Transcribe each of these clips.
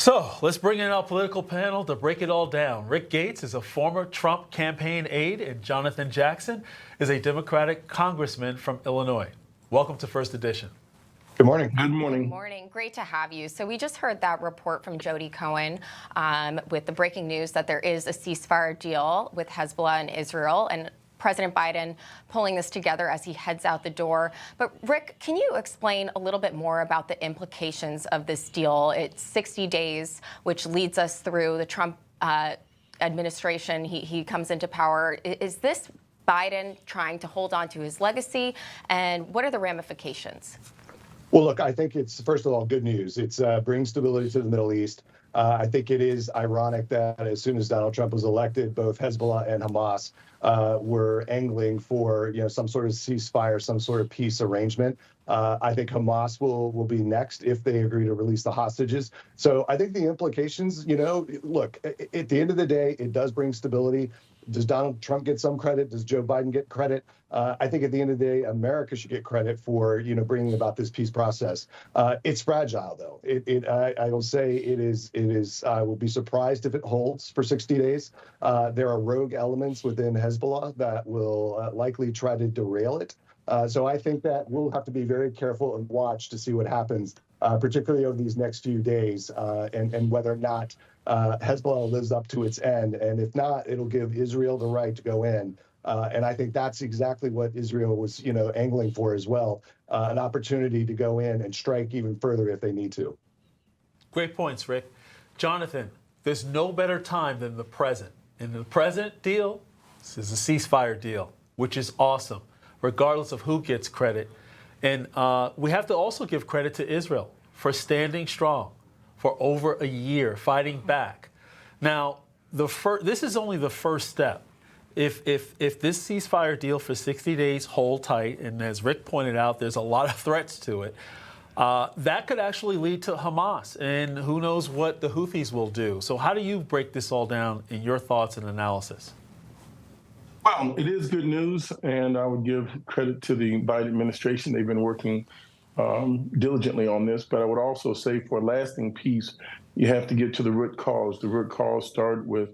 So let's bring in our political panel to break it all down. Rick Gates is a former Trump campaign aide, and Jonathan Jackson is a Democratic congressman from Illinois. Welcome to First Edition. Good morning. Good morning. Good morning. Great to have you. So we just heard that report from Jody Cohen with the breaking news that there is a ceasefire deal with Hezbollah and Israel, and President Biden pulling this together as he heads out the door. But Rick, can you explain a little bit more about the implications of this deal? It's 60 days, which leads us through the Trump administration. He comes into power. Is this Biden trying to hold on to his legacy? And what are the ramifications? Well, look, I think it's, first of all, good news. It's brings stability to the Middle East. I think it is ironic that as soon as Donald Trump was elected, both Hezbollah and Hamas were angling for, some sort of ceasefire, some sort of peace arrangement. I think Hamas will be next if they agree to release the hostages. So I think the implications, look, at the end of the day, it does bring stability. Does Donald Trump get some credit? Does Joe Biden get credit? I think at the end of the day, America should get credit for, bringing about this peace process. It's fragile, though. I will say it is. I will be surprised if it holds for 60 days. There are rogue elements within Hezbollah that will likely try to derail it. So I think that we'll have to be very careful and watch to see what happens, particularly over these next few days, and whether or not Hezbollah lives up to its end. And if not, it'll give Israel the right to go in. And I think that's exactly what Israel was, angling for as well, an opportunity to go in and strike even further if they need to. Great points, Rick. Jonathan, there's no better time than the present. And the present deal, this is a ceasefire deal, which is awesome, regardless of who gets credit. And we have to also give credit to Israel for standing strong for over a year, fighting back. Now, this is only the first step. If this ceasefire deal for 60 days hold tight, and as Rick pointed out, there's a lot of threats to it, that could actually lead to Hamas, and who knows what the Houthis will do. So how do you break this all down in your thoughts and analysis? Well, it is good news, and I would give credit to the Biden administration. They've been working diligently on this, but I would also say for lasting peace, you have to get to the root cause. The root cause started with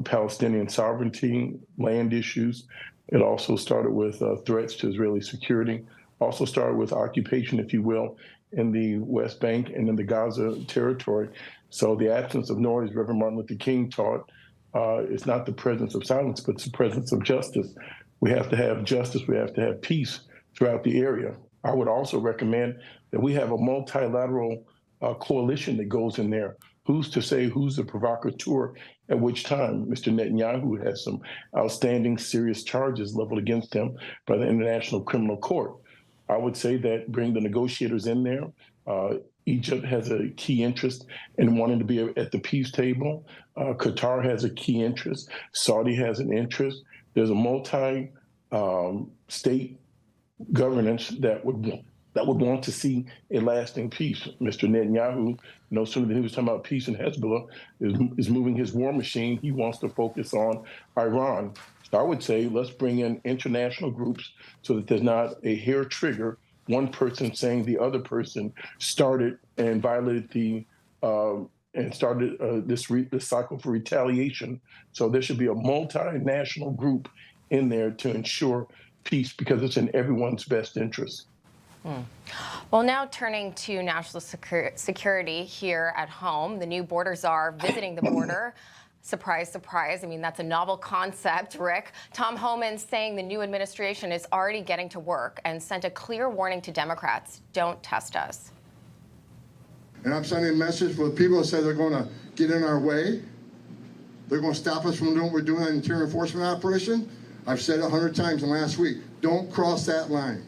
Palestinian sovereignty, land issues. It also started with threats to Israeli security, also started with occupation, if you will, in the West Bank and in the Gaza territory. So the absence of noise, Reverend Martin Luther King taught, is not the presence of silence, but it's the presence of justice. We have to have justice. We have to have peace throughout the area. I would also recommend that we have a multilateral coalition that goes in there. Who's to say who's the provocateur at which time? Mr. Netanyahu has some outstanding serious charges leveled against him by the International Criminal Court. I would say that bring the negotiators in there. Egypt has a key interest in wanting to be at the peace table. Qatar has a key interest. Saudi has an interest. There's a multi-state governance that would want to see a lasting peace. Mr. Netanyahu, no sooner than he was talking about peace in Hezbollah, is moving his war machine. He wants to focus on Iran. So I would say let's bring in international groups so that there's not a hair trigger, one person saying the other person started and violated the and started this cycle for retaliation. So there should be a multinational group in there to ensure peace because it's in everyone's best interest. Well, now turning to national security here at home, the new border czar visiting the border. Surprise, surprise. I mean, that's a novel concept, Rick. Tom Homan saying the new administration is already getting to work and sent a clear warning to Democrats. Don't test us. And I'm sending a message for the people that say they're going to get in our way. They're going to stop us from doing what we're doing on interior enforcement operation. I've said it 100 times in the last week. Don't cross that line.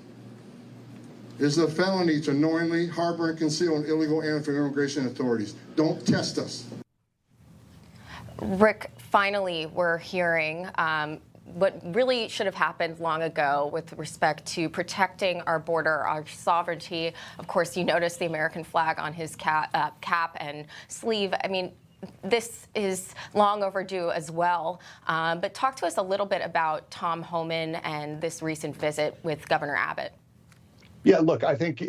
It's a felony to knowingly harbor and conceal an illegal alien from immigration authorities. Don't test us. Rick, finally, we're hearing what really should have happened long ago with respect to protecting our border, our sovereignty. Of course, you notice the American flag on his cap and sleeve. I mean, this is long overdue as well. But talk to us a little bit about Tom Homan and this recent visit with Governor Abbott. Yeah, look, I think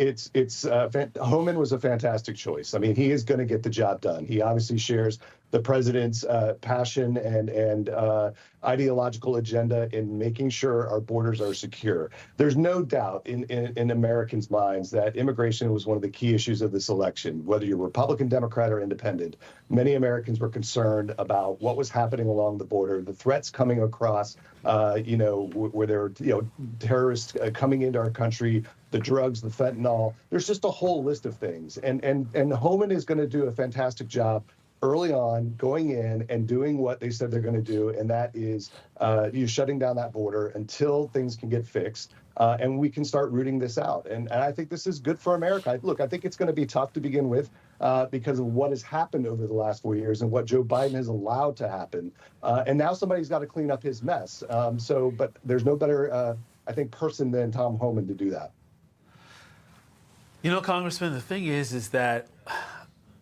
Homan was a fantastic choice. I mean, he is going to get the job done. He obviously shares the president's passion and ideological agenda in making sure our borders are secure. There's no doubt in Americans' minds that immigration was one of the key issues of this election, whether you're Republican, Democrat, or Independent. Many Americans were concerned about what was happening along the border, the threats coming across, where there are, terrorists coming into our country, the drugs, the fentanyl. There's just a whole list of things. And Homan is going to do a fantastic job early on going in and doing what they said they're going to do, and that is shutting down that border until things can get fixed and we can start rooting this out. And I think this is good for America. Look, I think it's going to be tough to begin with because of what has happened over the last 4 years and what Joe Biden has allowed to happen. And now somebody's got to clean up his mess. But there's no better, I think, person than Tom Homan to do that. Congressman, the thing is that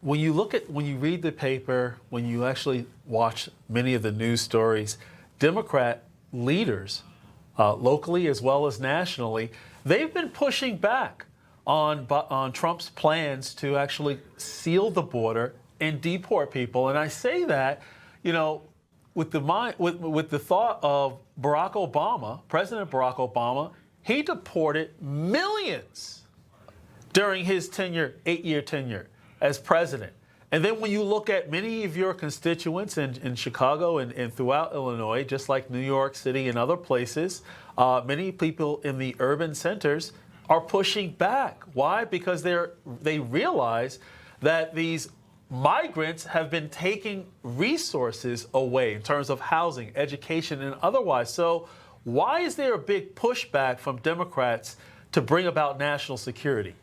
when you read the paper, when you actually watch many of the news stories, Democrat leaders, locally as well as nationally, they've been pushing back on Trump's plans to actually seal the border and deport people. And I say that, with the thought of Barack Obama, President Barack Obama, he deported millions during his 8-year tenure as president. And then when you look at many of your constituents in Chicago and throughout Illinois, just like New York City and other places, many people in the urban centers are pushing back. Why? Because they realize that these migrants have been taking resources away in terms of housing, education, and otherwise. So why is there a big pushback from Democrats to bring about national security?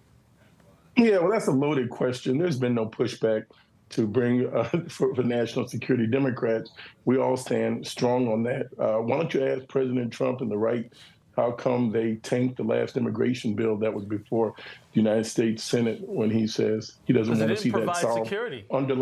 Yeah, well, that's a loaded question. There's been no pushback to bring for national security. Democrats, we all stand strong on that. Why don't you ask President Trump and the right how come they tanked the last immigration bill that was before the United States Senate when he says he doesn't want to see that solved under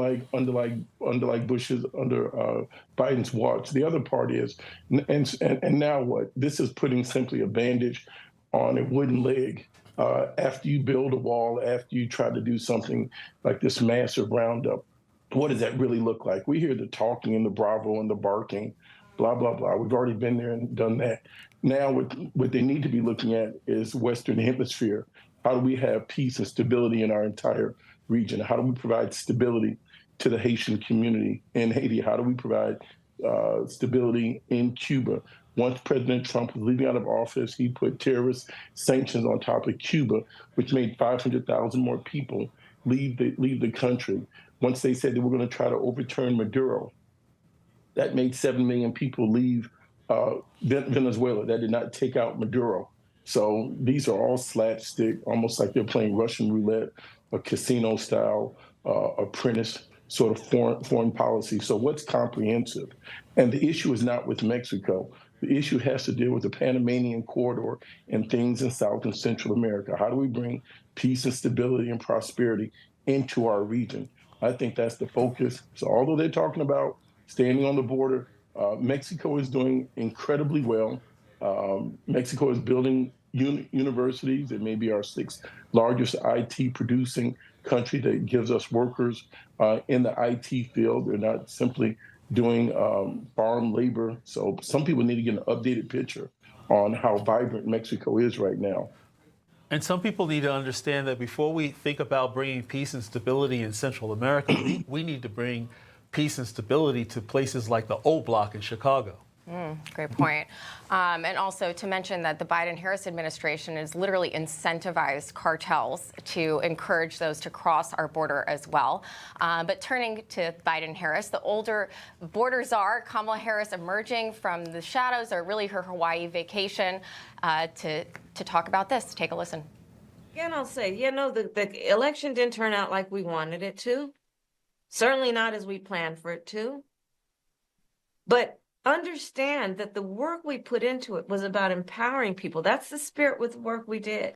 Biden's watch. The other part is, and now what? This is putting simply a bandage on a wooden leg. After you build a wall, after you try to do something like this massive roundup, what does that really look like? We hear the talking and the bravo and the barking, blah, blah, blah. We've already been there and done that. Now what they need to be looking at is Western Hemisphere. How do we have peace and stability in our entire region? How do we provide stability to the Haitian community in Haiti? How do we provide stability in Cuba? Once President Trump was leaving out of office, he put terrorist sanctions on top of Cuba, which made 500,000 more people leave the country. Once they said they were going to try to overturn Maduro, that made 7 million people leave Venezuela. That did not take out Maduro. So these are all slapstick, almost like they're playing Russian roulette, a casino-style apprentice sort of foreign policy. So what's comprehensive? And the issue is not with Mexico. The issue has to deal with the Panamanian corridor and things in South and Central America. How do we bring peace and stability and prosperity into our region? I think that's the focus. So although they're talking about standing on the border, Mexico is doing incredibly well. Mexico is building universities. It may be our 6th largest IT producing country that gives us workers in the IT field. They're not simply doing farm labor. So some people need to get an updated picture on how vibrant Mexico is right now. And some people need to understand that before we think about bringing peace and stability in Central America, we need to bring peace and stability to places like the O Block in Chicago. Great point. And also to mention that the Biden-Harris administration has literally incentivized cartels to encourage those to cross our border as well. But turning to Biden-Harris, the older border czar, Kamala Harris, emerging from the shadows, or really her Hawaii vacation, to talk about this. Take a listen. Again, I'll say, the election didn't turn out like we wanted it to. Certainly not as we planned for it to. But understand that the work we put into it was about empowering people. That's the spirit with the work we did.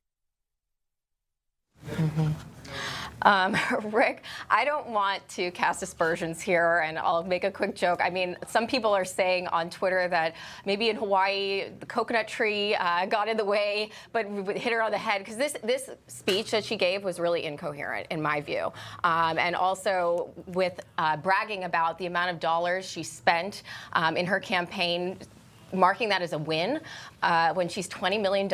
Rick, I don't want to cast aspersions here, and I'll make a quick joke. I mean, some people are saying on Twitter that maybe in Hawaii the coconut tree got in the way, but hit her on the head, because this speech that she gave was really incoherent, in my view. And also with bragging about the amount of dollars she spent in her campaign, marking that as a win when she's $20 million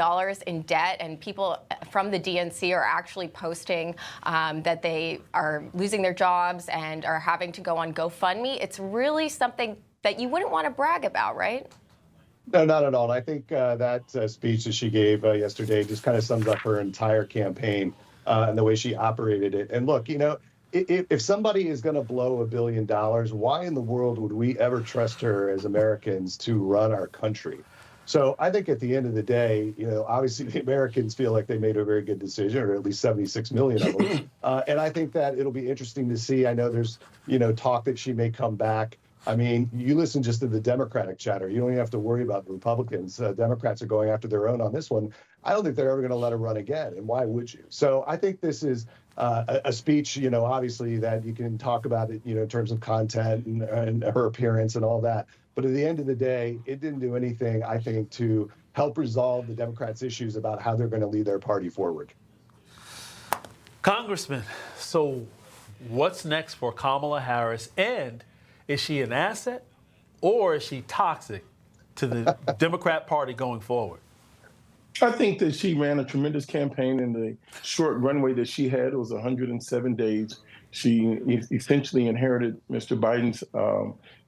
in debt, and people from the DNC are actually posting that they are losing their jobs and are having to go on GoFundMe. It's really something that you wouldn't want to brag about, right? No, not at all. I think that speech that she gave yesterday just kind of sums up her entire campaign and the way she operated it. And look, if somebody is going to blow $1 billion, why in the world would we ever trust her as Americans to run our country? So I think at the end of the day, obviously the Americans feel like they made a very good decision, or at least 76 million of them. And I think that it'll be interesting to see. I know there's, talk that she may come back. I mean, you listen just to the Democratic chatter. You don't even have to worry about the Republicans. Democrats are going after their own on this one. I don't think they're ever going to let her run again. And why would you? So I think this is a speech, obviously that you can talk about it, in terms of content and her appearance and all that. But at the end of the day, it didn't do anything, I think, to help resolve the Democrats' issues about how they're going to lead their party forward. Congressman, so what's next for Kamala Harris? And is she an asset or is she toxic to the Democrat Party going forward? I think that she ran a tremendous campaign in the short runway that she had. It was 107 days. She essentially inherited Mr. Biden's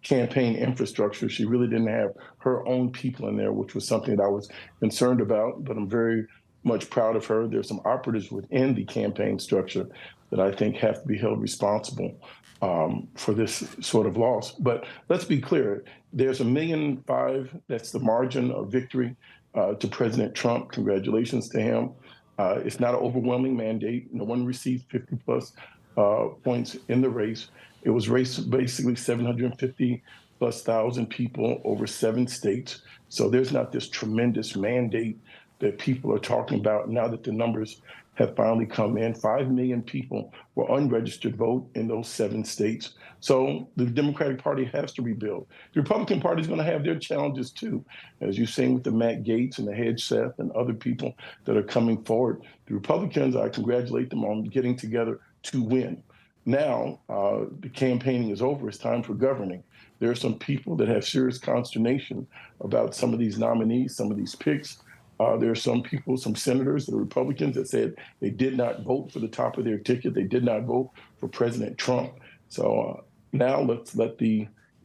campaign infrastructure. She really didn't have her own people in there, which was something that I was concerned about, but I'm very much proud of her. There's some operatives within the campaign structure that I think have to be held responsible for this sort of loss. But let's be clear, there's 1.5 million, that's the margin of victory to President Trump. Congratulations to him. It's not an overwhelming mandate. No one received 50 plus points in the race. It was raced basically 750 plus thousand people over 7 states. So there's not this tremendous mandate that people are talking about now that the numbers have finally come in. 5 million people were unregistered vote in those 7 states. So the Democratic Party has to rebuild. The Republican Party is going to have their challenges too, as you've seen with the Matt Gaetz and the Hedgeseth and other people that are coming forward. The Republicans, I congratulate them on getting together to win. Now the campaigning is over. It's time for governing. There are some people that have serious consternation about some of these nominees, some of these picks. There are some people, some senators that are Republicans that said they did not vote for the top of their ticket. They did not vote for President Trump. So now let's let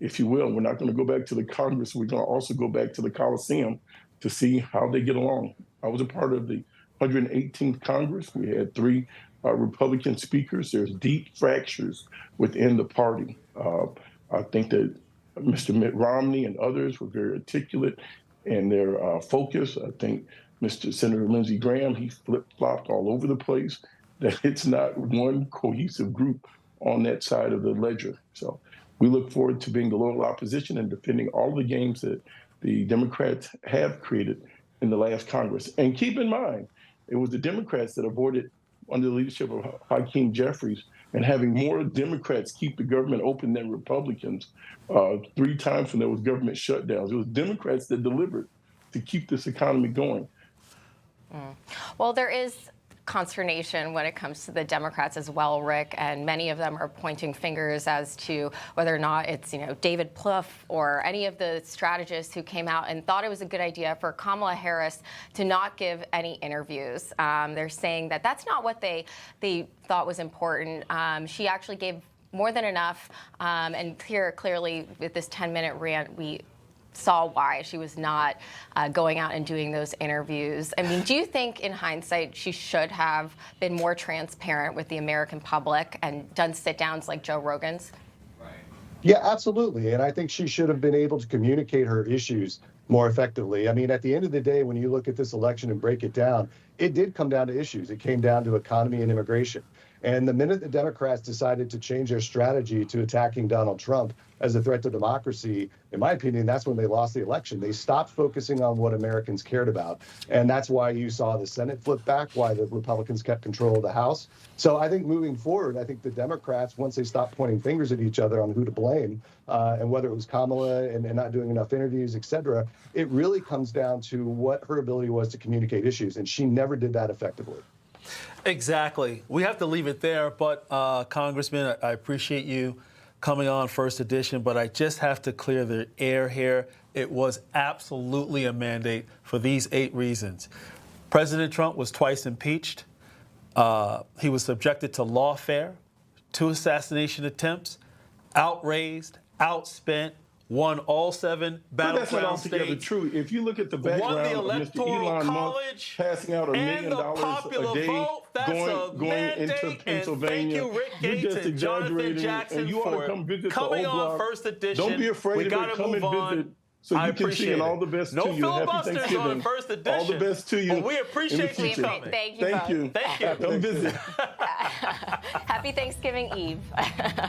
if you will, we're not going to go back to the Congress. We're going to also go back to the Coliseum to see how they get along. I was a part of the 118th Congress. We had 3 Republican speakers. There's deep fractures within the party. I think that Mr. Mitt Romney and others were very articulate in their focus. I think Senator Lindsey Graham, he flip-flopped all over the place, that it's not one cohesive group on that side of the ledger. So we look forward to being the loyal opposition and defending all the gains that the Democrats have created in the last Congress. And keep in mind, it was the Democrats that avoided, under the leadership of Hakeem Jeffries, and having more Democrats keep the government open than Republicans 3 times when there was government shutdowns. It was Democrats that delivered to keep this economy going. Well, there is consternation when it comes to the Democrats as well, Rick, and many of them are pointing fingers as to whether or not it's, David Plouffe or any of the strategists who came out and thought it was a good idea for Kamala Harris to not give any interviews. They're saying that that's not what they thought was important. She actually gave more than enough, and here clearly with this 10-minute rant, we saw why she was not going out and doing those interviews. I mean, do you think in hindsight she should have been more transparent with the American public and done sit-downs like Joe Rogan's? Yeah, absolutely. And I think she should have been able to communicate her issues more effectively. I mean, at the end of the day, when you look at this election and break it down, it did come down to issues. It came down to economy and immigration. And the minute the Democrats decided to change their strategy to attacking Donald Trump as a threat to democracy, in my opinion, that's when they lost the election. They stopped focusing on what Americans cared about. And that's why you saw the Senate flip back, why the Republicans kept control of the House. So I think moving forward, I think the Democrats, once they stopped pointing fingers at each other on who to blame, and whether it was Kamala and not doing enough interviews, et cetera, it really comes down to what her ability was to communicate issues. And she never did that effectively. Exactly. We have to leave it there. But, Congressman, I appreciate you coming on First Edition, but I just have to clear the air here. It was absolutely a mandate for these 8 reasons. President Trump was twice impeached. He was subjected to lawfare, 2 assassination attempts, outraised, outspent, won all 7 But that's not battleground altogether states. true. If you look at the Won background the of Mr. Electoral Elon Musk College passing out $1 and million the popular a day, vote. That's a going mandate. into And Pennsylvania, thank you, Rick you're Gates just and Jonathan exaggerating, Jackson, and you ought to for come visit the coming old on block. First Edition. Don't be afraid We of gotta it. Come move and on. visit. So I you can see, appreciate and it. all the best No to you. Happy filibusters Thanksgiving. on First Edition. All the best to you. Well, we appreciate in the you future. coming. Thank you. Thank both. you. Thank you. Come visit. Happy Thanksgiving Eve.